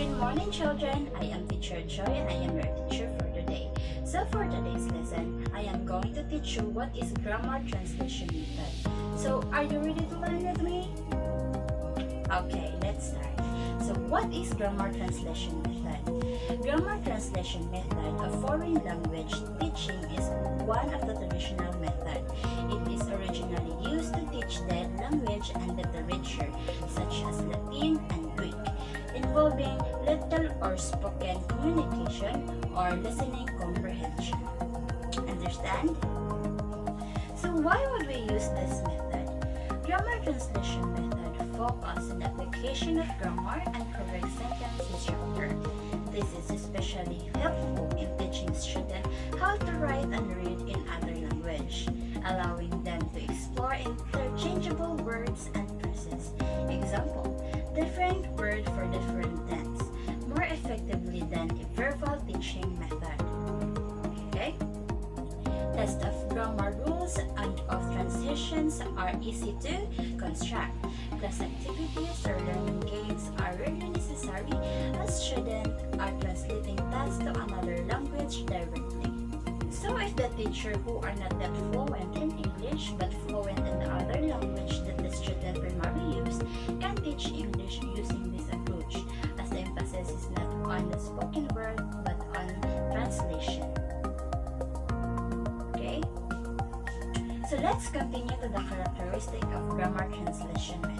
Good morning, children. I am Teacher Joy and I am your teacher for today. So for today's lesson, I am going to teach you what is grammar translation method. So are you ready to learn with me? Okay, let's start. So what is grammar translation method? Grammar translation method of foreign language teaching is one of the traditional method. It is originally used to teach the language and literature such as Latin and Greek, involving little or spoken communication or listening comprehension. Understand? So why would we use this method? Grammar translation method focus on the application of grammar and correct sentence structure. This is especially helpful in teaching students how to write and read in other language, allowing them to explore interchangeable words and phrases. Example, different word for different tense, more effectively than a verbal teaching method. Okay? Test of grammar rules and of transitions are easy to construct. Class activities or learning games are rarely necessary as students are translating tasks to another language directly. So if the teacher who are not that fluent in English but fluent in the other language that the student primarily use can teach English using this approach, as the emphasis is not on the spoken word but on translation. Okay? So let's continue to the characteristic of grammar translation method.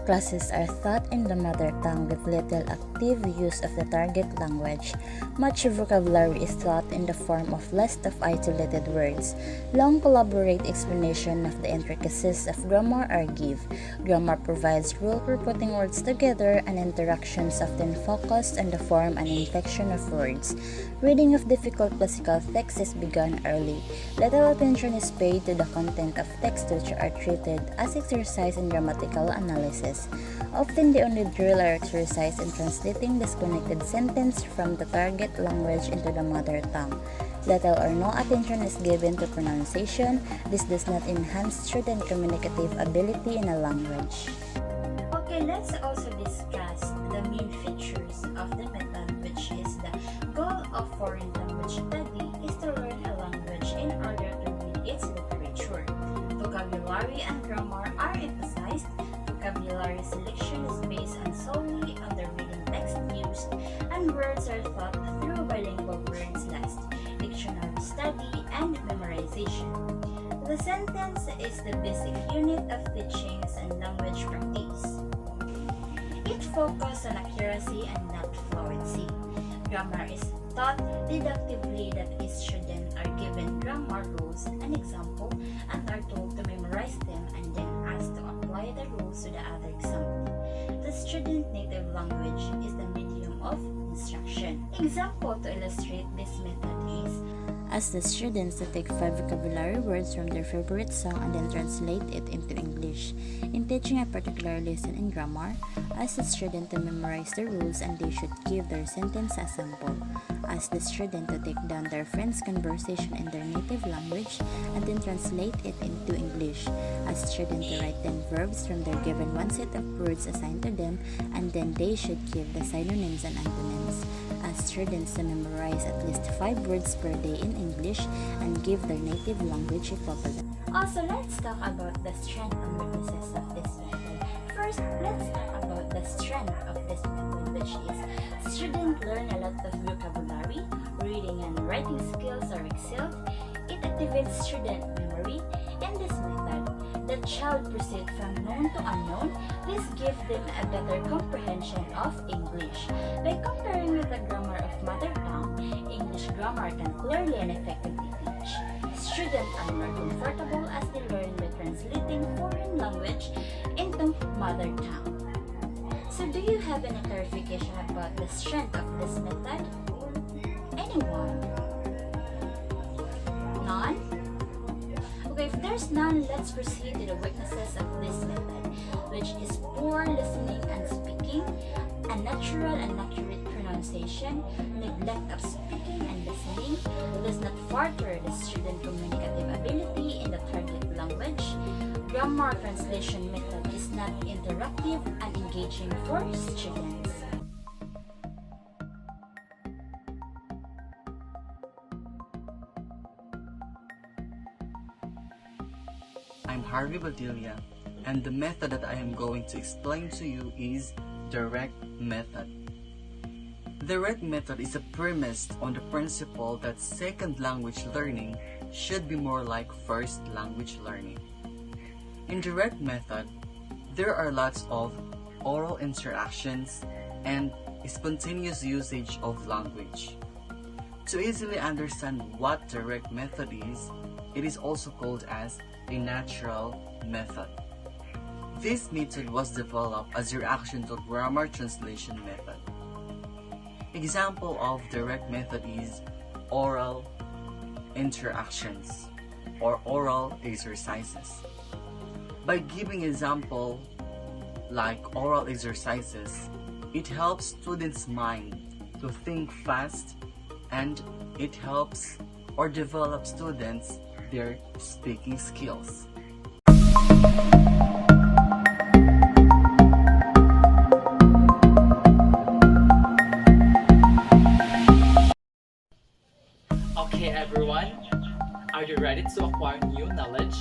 Classes are taught in the mother tongue with little active use of the target language. Much vocabulary is taught in the form of list of isolated words. Long collaborate explanation of the intricacies of grammar are given. Grammar provides rule for putting words together, and interactions often focus on the form and inflection of words. Reading of difficult classical texts is begun early. Little attention is paid to the content of texts which are treated as exercise in grammatical analysis. Often the only drill or exercise in translating disconnected sentence from the target language into the mother tongue. Little or no attention is given to pronunciation. This does not enhance student communicative ability in a language. Okay, let's also discuss the main features of the method, which is the goal of foreign language study is to learn a language in order to read its literature. Vocabulary and grammar are emphasized. Vocabulary selection is based solely on the reading text used, and words are taught through bilingual words list, dictionary study, and memorization. The sentence is the basic unit of teachings and language practice. It focuses on accuracy and not fluency. Grammar is taught deductively, that is, students are given grammar rules and example and are told to memorize them and then asked to apply the rules to the other example. The student native language is the medium of instruction. Example to illustrate this method is: ask the students to take 5 vocabulary words from their favorite song and then translate it into English. In teaching a particular lesson in grammar, ask the student to memorize the rules and they should give their sentence as sample. Ask the student to take down their friend's conversation in their native language and then translate it into English. Ask students to write 10 verbs from their given one set of words assigned to them and then they should give the synonyms and antonyms. Ask students to memorize at least 5 words per day in English and give their native language equivalent. Also, let's talk about the strength and weaknesses of this method. First, let's talk about the strength of this method, which is students learn a lot of vocabulary, reading and writing skills are excelled. It activates student memory. In this method, the child proceeds from known to unknown. This gives them a better comprehension of English. By comparing with the grammar of mother tongue, English grammar can clearly and effectively teach. Students are more comfortable as they learn by translating foreign language into mother tongue. So do you have any clarification about the strength of this method? Anyone? None? Okay, if there's none, let's proceed to the weaknesses of this method, which is poor listening and speaking, unnatural and accurate pronunciation, neglect of speaking and listening, does not further the student communicative ability in the target language. Grammar translation method is not interactive and engaging for students. Harvey Badilla, and the method that I am going to explain to you is direct method. Direct method is premised on the principle that second language learning should be more like first language learning. In direct method, there are lots of oral interactions and spontaneous usage of language. To easily understand what direct method is, it is also called as a natural method. This method was developed as a reaction to grammar translation method. Example of direct method is oral interactions or oral exercises. By giving example like oral exercises, it helps students' mind to think fast, and it helps or develops students their speaking skills. Okay everyone, are you ready to acquire new knowledge?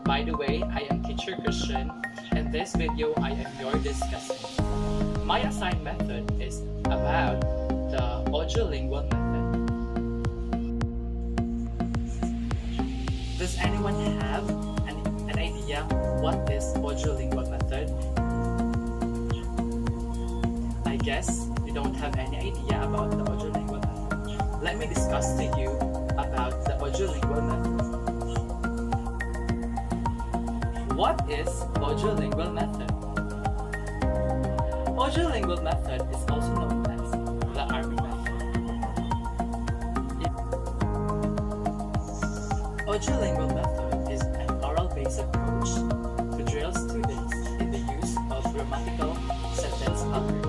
By the way, I am Teacher Christian, and this video I am your discussing. My assigned method is about the audiolingual method. Does anyone have an idea what is audiolingual method? I guess you don't have any idea about the audiolingual method. Let me discuss to you about the audiolingual method. What is audiolingual method? Audiolingual method is also known as the ARMY method. Audiolingual method is an oral-based approach to drill students in the use of grammatical sentence pattern.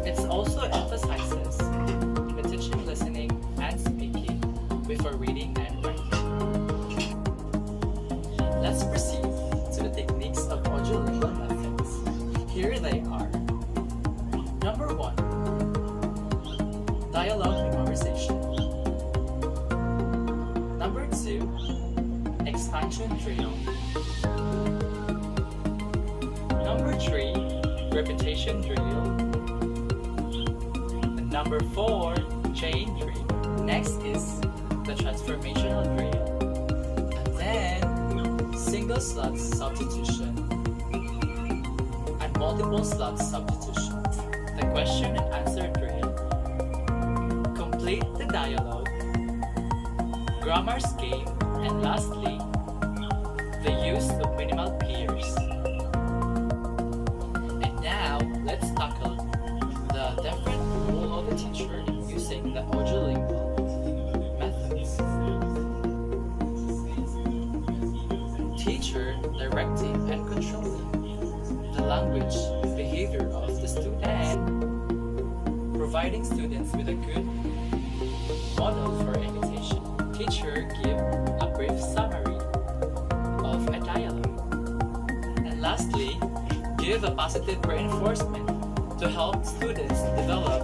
It also emphasizes the teaching listening and speaking before reading and writing. Let's proceed to the techniques of audiolingual methods. Here they are. Number 1. Dialogue memorization. Number 2. Expansion drill. Number 3. Repetition drill. And number 4. Chain drill. Next is the transformational drill. And then single slot substitution and multiple slot substitution. The question and answer drill. Complete the dialogue. Grammar scheme, and lastly, the use of minimal pairs. And now, let's tackle the different role of a teacher in using the audiolingual methods. Teacher directing and controlling the language behavior of the student and providing students with a good model for imitation. Teacher give a brief summary of a dialogue. And lastly, give a positive reinforcement to help students develop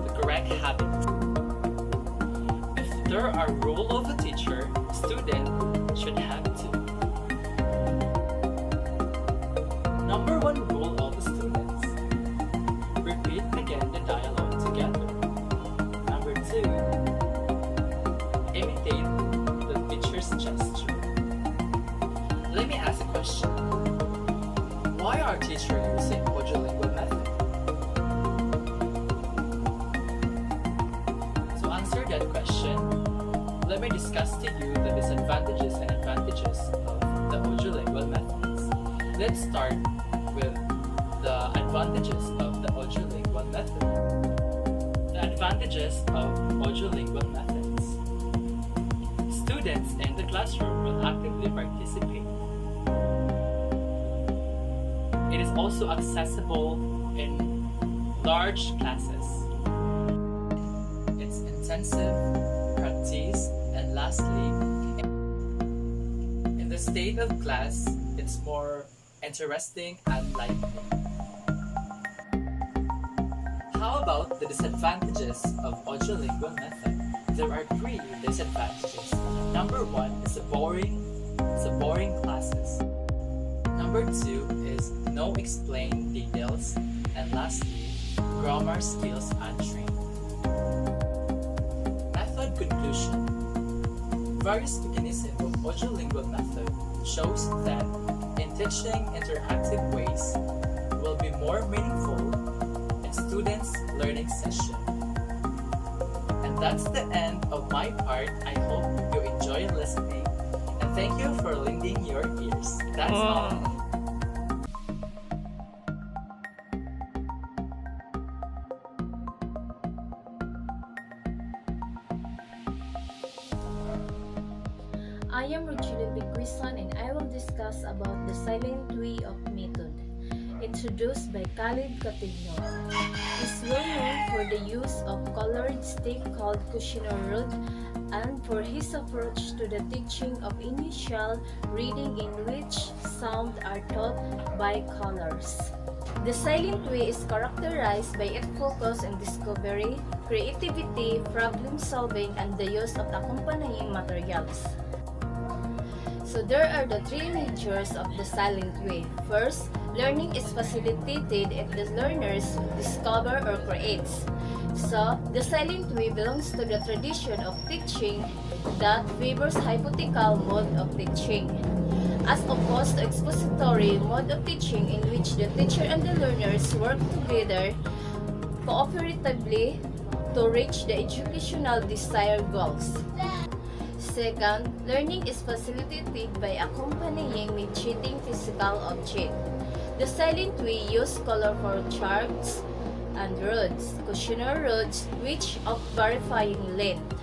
the correct habits. If there are role of a teacher, student should have to. Number 1 rule of the students. Repeat again the dialogue together. Number 2. Imitate the teacher's gesture. Let me ask a question. Why are teachers using audiolingual method? To answer that question, let me discuss to you the disadvantages and advantages of the audiolingual methods. Let's start with the advantages of the audiolingual method. The advantages of audiolingual methods. Students in the classroom will actively participate. It is also accessible in large classes. It's intensive practice, and lastly, in the state of class, it's more interesting and lively. How about the disadvantages of audiolingual method? There are 3 disadvantages. Number 1 is boring sa boring classes. Number 2 is no explained details. And lastly, grammar skills untrained. Method conclusion. Various mechanisms of audiolingual method shows that in teaching interactive ways will be more meaningful in students' learning session. And that's the end of my part. I hope you enjoy listening. And thank you for lending your ears. That's all. I am Regina Biguisan and I will discuss about the silent way of method, introduced by Khalid Catigno. Is well known for the use of colored stick called Kushinor and for his approach to the teaching of initial reading in which sound are taught by colors. The silent way is characterized by its focus on discovery, creativity, problem solving, and the use of accompanying materials. So there are the three majors of the silent way. First, learning is facilitated if the learners discover or creates. So, the silent way belongs to the tradition of teaching that favors hypothetical mode of teaching, as opposed to expository mode of teaching in which the teacher and the learners work together cooperatively to reach the educational desired goals. Second, learning is facilitated by accompanying mediating physical object. The silent way use colorful charts and rods, Kushinor rods, which of varying length.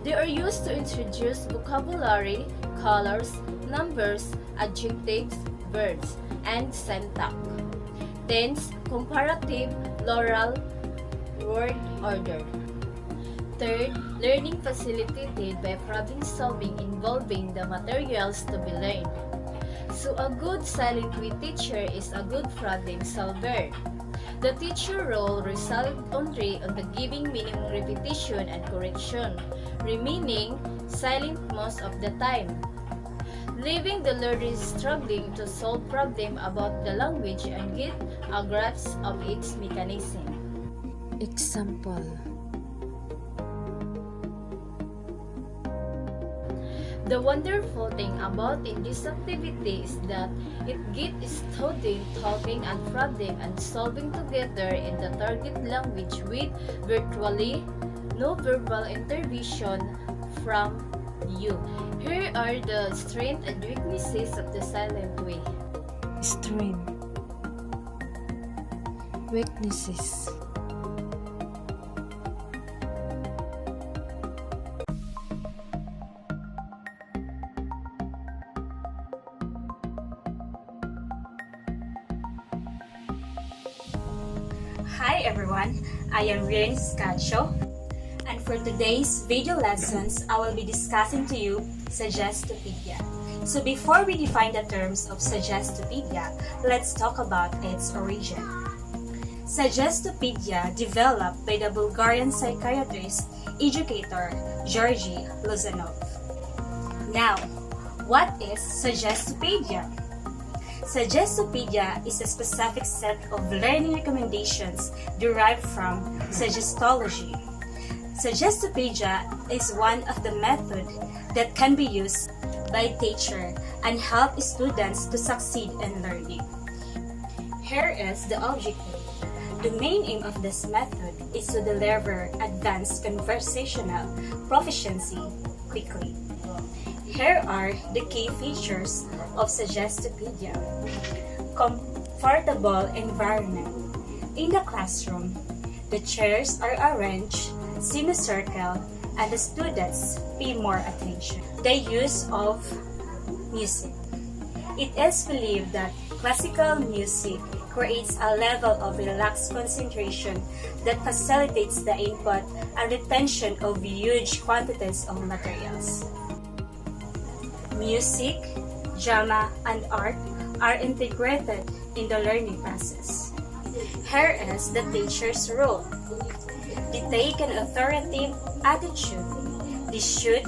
They are used to introduce vocabulary, colors, numbers, adjectives, verbs, and syntax. Tense, comparative, plural, word order. Third, learning facilitated by problem solving involving the materials to be learned. So a good silent way teacher is a good problem solver. The teacher role resides only on the giving minimum repetition and correction, remaining silent most of the time, leaving the learners struggling to solve problem about the language and get a grasp of its mechanism. Example. The wonderful thing about in this activity is that it gets students talking and problem and solving together in the target language with virtually no verbal intervention from you. Here are the strengths and weaknesses of the silent way. Strength. Weaknesses. Hi everyone, I am Rian Scacho, and for today's video lessons, I will be discussing to you Suggestopedia. So before we define the terms of Suggestopedia, let's talk about its origin. Suggestopedia developed by the Bulgarian psychiatrist, educator Georgy Lozanov. Now, what is Suggestopedia? Suggestopedia is a specific set of learning recommendations derived from suggestology. Suggestopedia is one of the methods that can be used by teacher and help students to succeed in learning. Here is the objective. The main aim of this method is to deliver advanced conversational proficiency quickly. Here are the key features of Suggestopedia. Comfortable environment. In the classroom, the chairs are arranged semicircle and the students pay more attention. The use of music. It is believed that classical music creates a level of relaxed concentration that facilitates the input and retention of huge quantities of materials. Music, drama, and art are integrated in the learning process. Here is the teacher's role. They take an authoritative attitude. They should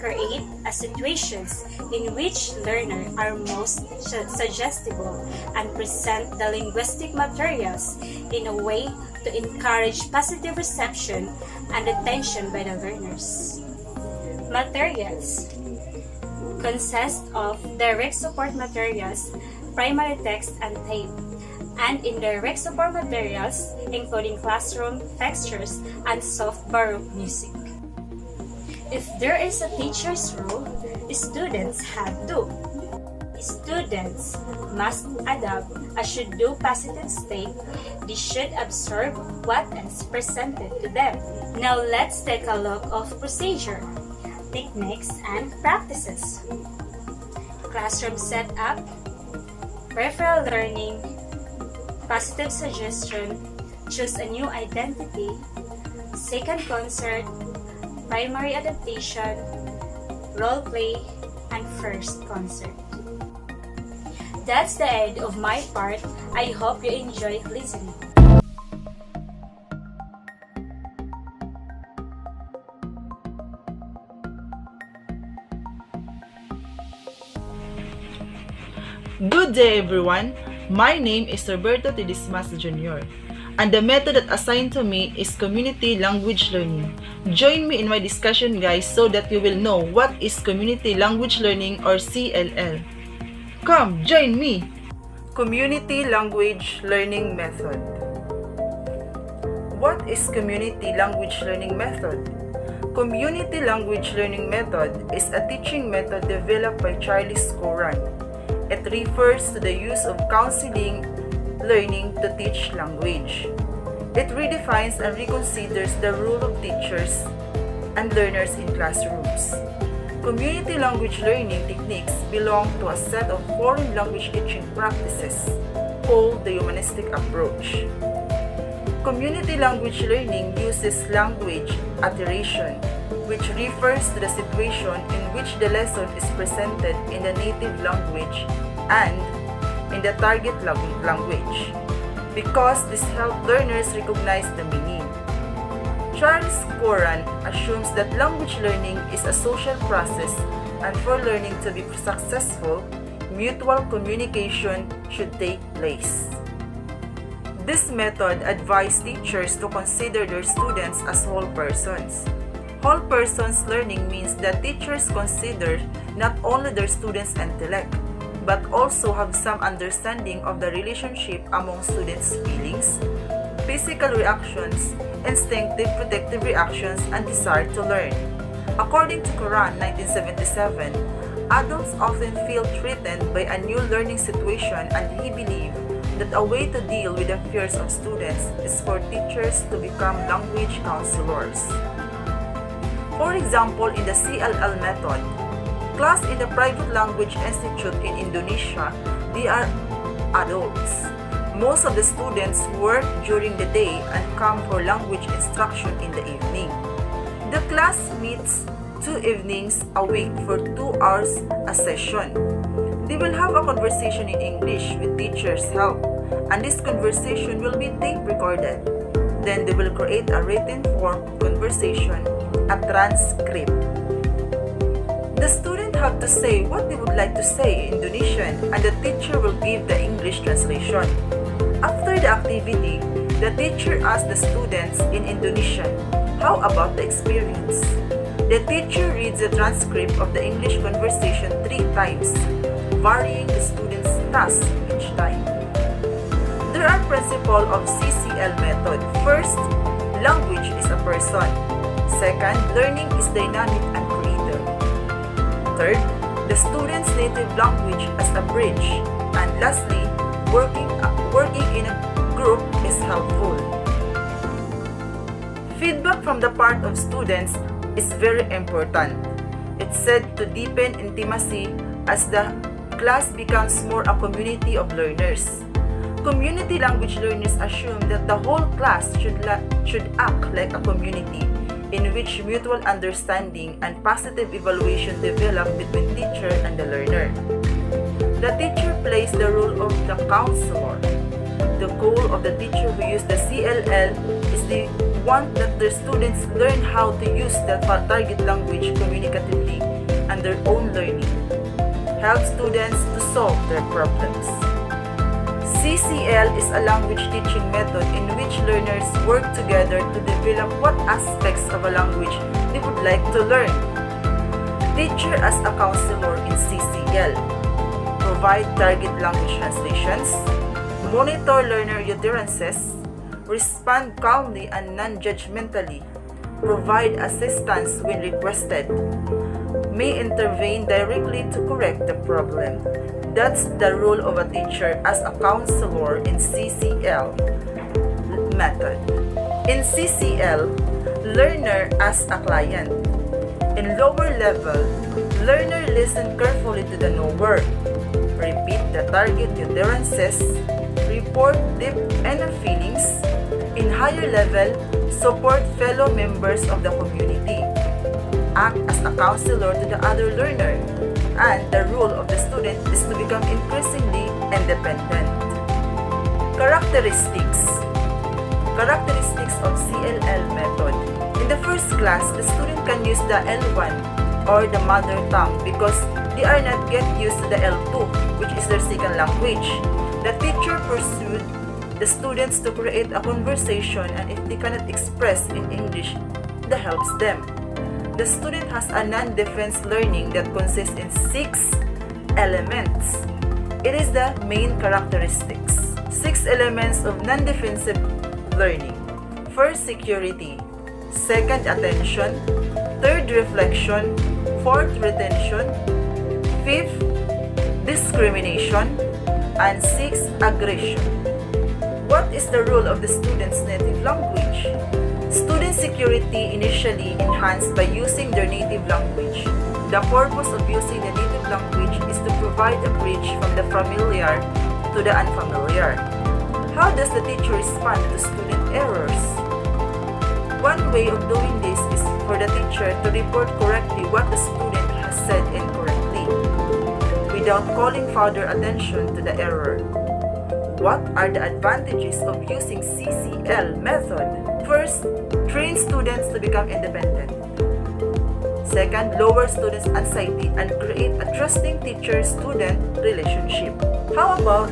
create situations in which learners are most suggestible and present the linguistic materials in a way to encourage positive reception and attention by the learners. Materials consist of direct support materials, primary text and tape, and indirect support materials including classroom fixtures and soft baroque music. If there is a teacher's role, students have to. Students must adapt a should-do positive state. They should absorb what is presented to them. Now let's take a look of procedure, techniques, and practices. Classroom setup, peripheral learning, positive suggestion, choose a new identity, second concert, primary adaptation, role play, and first concert. That's the end of my part. I hope you enjoy listening. Good day everyone, my name is Roberto Tidismas Jr. and the method that assigned to me is community language learning. Join me in my discussion guys so that you will know what is community language learning or CLL. Come, join me! Community language learning method. What is community language learning method? Community language learning method is a teaching method developed by Charles Curran. It refers to the use of counseling learning to teach language. It redefines and reconsiders the role of teachers and learners in classrooms. Community language learning techniques belong to a set of foreign language teaching practices called the humanistic approach. Community language learning uses language iteration, which refers to the situation in which the lesson is presented in the native language and in the target language, because this helps learners recognize the meaning. Charles Curran assumes that language learning is a social process, and for learning to be successful, mutual communication should take place. This method advises teachers to consider their students as whole persons. Whole persons learning means that teachers consider not only their students' intellect, but also have some understanding of the relationship among students' feelings, physical reactions, instinctive protective reactions, and desire to learn. According to Curran, 1977, adults often feel threatened by a new learning situation, and he believed that a way to deal with the fears of students is for teachers to become language counselors. For example, in the CLL method, class in the private language institute in Indonesia, they are adults. Most of the students work during the day and come for language instruction in the evening. The class meets 2 evenings a week for 2 hours a session. They will have a conversation in English with teachers' help, and this conversation will be tape recorded. Then they will create a written form conversation, a transcript. The student have to say what they would like to say in Indonesian, and the teacher will give the English translation. After the activity, the teacher asks the students in Indonesian, "How about the experience?" The teacher reads the transcript of the English conversation 3 times, varying the student's task each time. There are principles of CCL method. First, language is a person. Second, learning is dynamic and creative. Third, the student's native language as a bridge. And lastly, working in a group is helpful. Feedback from the part of students is very important. It's said to deepen intimacy as the class becomes more a community of learners. Community language learners assume that the whole class should act like a community in which mutual understanding and positive evaluation develop between teacher and the learner. The teacher plays the role of the counselor. The goal of the teacher who uses the CLL is the one that the students learn how to use the target language communicatively and their own learning. Help students to solve their problems. CCL is a language teaching method in which learners work together to develop what aspects of a language they would like to learn. Teacher as a counselor in CCL. Provide target language translations. Monitor learner utterances. Respond calmly and non-judgmentally. Provide assistance when requested. May intervene directly to correct the problem. That's the role of a teacher as a counselor in CCL method. In CCL, learner as a client. In lower level, learner listen carefully to the knower. Repeat the target utterances. Report deep inner feelings. In higher level, support fellow members of the community. Act as a counselor to the other learner. And the role of the student is to become increasingly independent. Characteristics. Characteristics of CLL method. In the first class, the student can use the L1 or the mother tongue because they are not yet used to the L2, which is their second language. The teacher pursued the students to create a conversation, and if they cannot express in English, that helps them. The student has a non-defense learning that consists in 6 elements. It is the main characteristics. 6 elements of non-defensive learning. First, security. Second, attention. Third, reflection. Fourth, retention. Fifth, discrimination. And 6, aggression. What is the role of the student's native language? Student security initially enhanced by using their native language. The purpose of using the native language is to provide a bridge from the familiar to the unfamiliar. How does the teacher respond to student errors? One way of doing this is for the teacher to report correctly what the student has said incorrectly, without calling further attention to the error. What are the advantages of using CCL method? First, train students to become independent. Second, lower students' anxiety and create a trusting teacher-student relationship. How about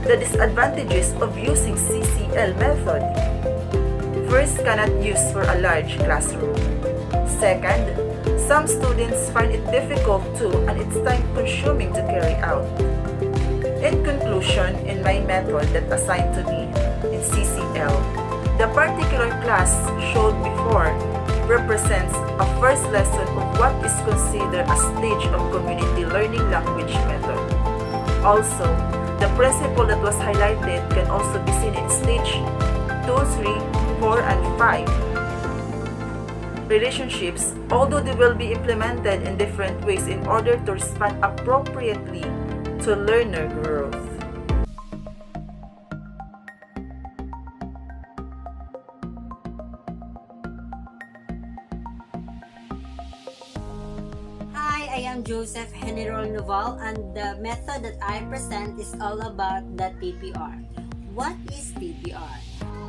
the disadvantages of using CCL method? First, cannot use for a large classroom. Second, some students find it difficult to and it's time-consuming to carry out. In conclusion, in my method that assigned to me in CCL, the particular class shown before represents a first lesson of what is considered a stage of community learning language method. Also, the principle that was highlighted can also be seen in stage 2, 3, 4, and 5. Relationships, although they will be implemented in different ways in order to respond appropriately to learner growth. Hi, I am Joseph General Noval, and the method that I present is all about the TPR. What is TPR?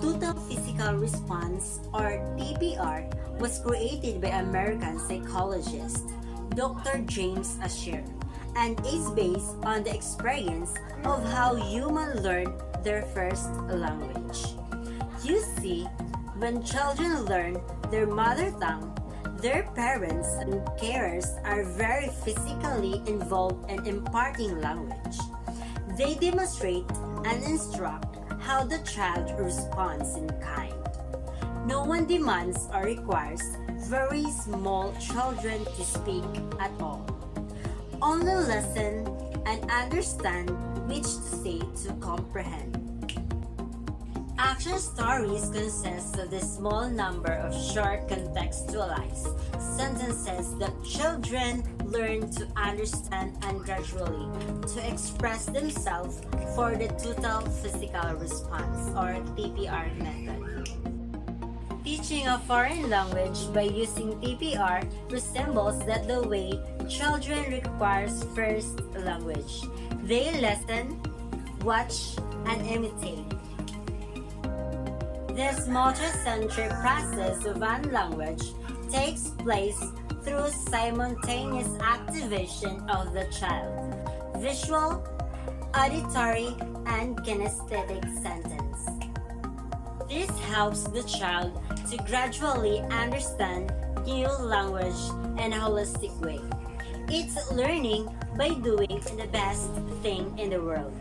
Total Physical Response, or TPR, was created by American psychologist Dr. James Asher and is based on the experience of how humans learn their first language. You see, when children learn their mother tongue, their parents and carers are very physically involved in imparting language. They demonstrate and instruct how the child responds in kind. No one demands or requires very small children to speak at all. Only listen and understand which to say to comprehend. Action stories consist of the small number of short contextualized sentences that children learn to understand and gradually to express themselves for the total physical response, or TPR method. Teaching a foreign language by using TPR resembles that the way children requires first language. They listen, watch, and imitate. This multi-sensory process of one language takes place through simultaneous activation of the child, visual, auditory, and kinesthetic sentence. This helps the child to gradually understand new language in a holistic way. It's learning by doing the best thing in the world.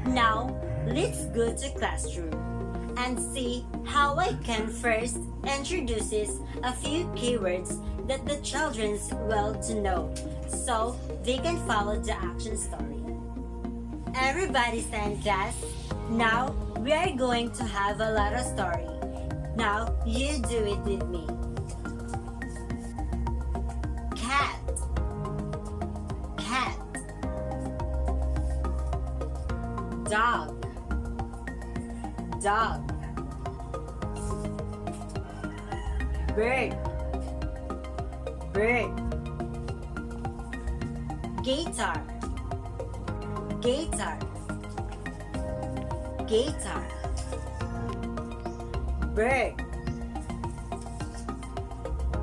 Now, let's go to classroom and see how I can first introduces a few keywords that the children's well to know so they can follow the action story. Everybody stand class. Now we are going to have a lot of story. Now you do it with me. Cat. Cat. Dog. Dog. Bird. Bird. Guitar. Guitar. Guitar. Bird.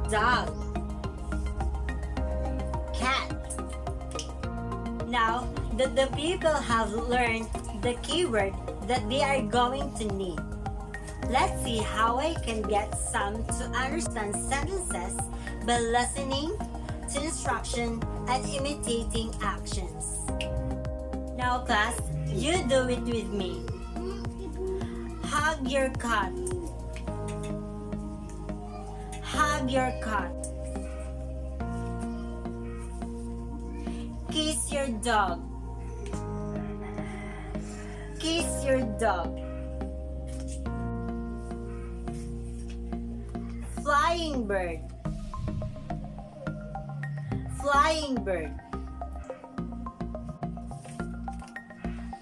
Dog. Cat. Now that the people have learned the keyword that they are going to need, let's see how I can get some to understand sentences by listening to instruction and imitating actions. Now class, you do it with me. Hug your cat. Hug your cat. Kiss your dog. Kiss your dog. Flying bird. Flying bird.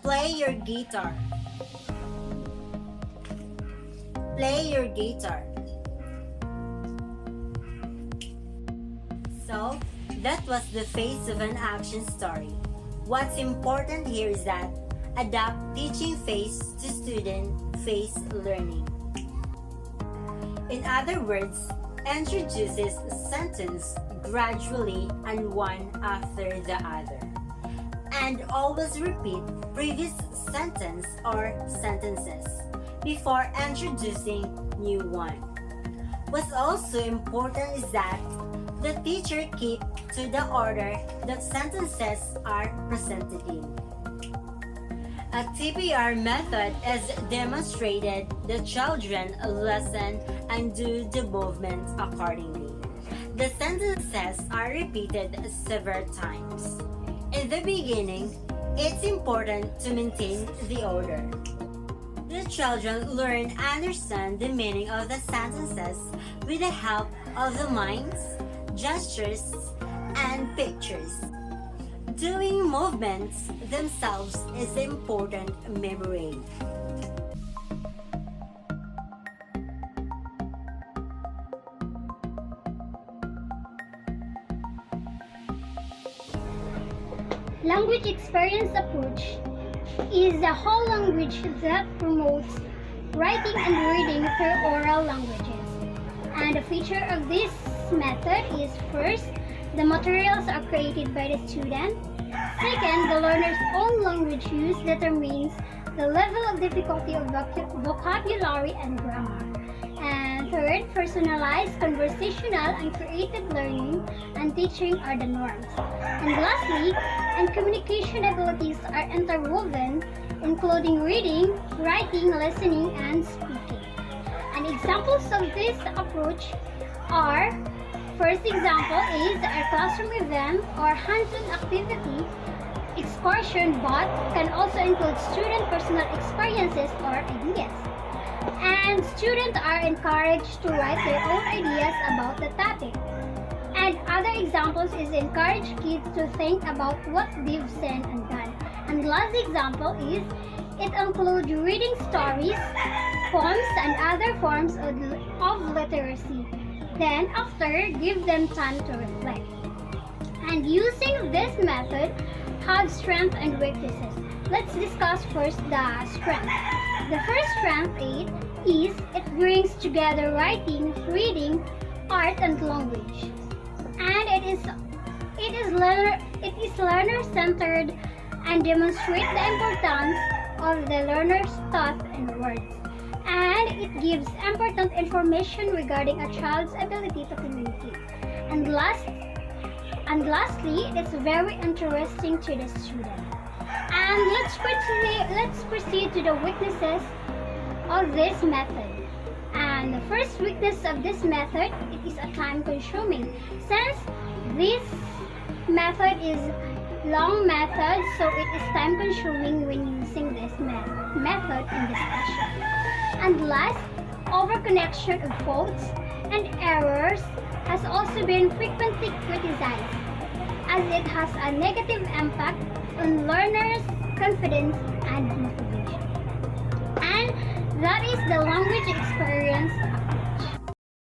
Play your guitar. Play your guitar. So, that was the face of an action story. What's important here is that adapt teaching phase to student phase learning. In other words, introduces a sentence gradually and one after the other. And always repeat previous sentence or sentences before introducing new one. What's also important is that the teacher keep to the order that sentences are presented in. A TPR method is demonstrated. The children listen and do the movements accordingly. The sentences are repeated several times. In the beginning, it's important to maintain the order. The children learn and understand the meaning of the sentences with the help of the minds, gestures, and pictures. Doing movements themselves is important memory. Language experience approach is a whole language that promotes writing and reading through oral languages. And a feature of this method is first, the materials are created by the student. Second, the learner's own language use determines the level of difficulty of vocabulary and grammar. And third, personalized, conversational, and creative learning and teaching are the norms. And lastly, and communication abilities are interwoven, including reading, writing, listening, and speaking. And examples of this approach are, first example is a classroom event or hands-on activity. Excursion but can also include student personal experiences or ideas. And students are encouraged to write their own ideas about the topic. And other examples is encourage kids to think about what they've seen and done. And last example is it includes reading stories, poems, and other forms of literacy. Then after, give them time to reflect. And using this method have strengths and weaknesses. Let's discuss first the strength. The first strength is it brings together writing, reading, art, and language. And it is learner centered and demonstrates the importance of the learner's thoughts and words. And it gives important information regarding a child's ability to communicate. And lastly, it's very interesting to the student. And let's proceed to the weaknesses of this method. And the first weakness of this method, it is a time consuming. Since this method is long method, so it is time consuming when using this method in discussion. And last, overconnection of faults and errors has also been frequently criticized, as it has a negative impact on learners' confidence and motivation. And that is the language experience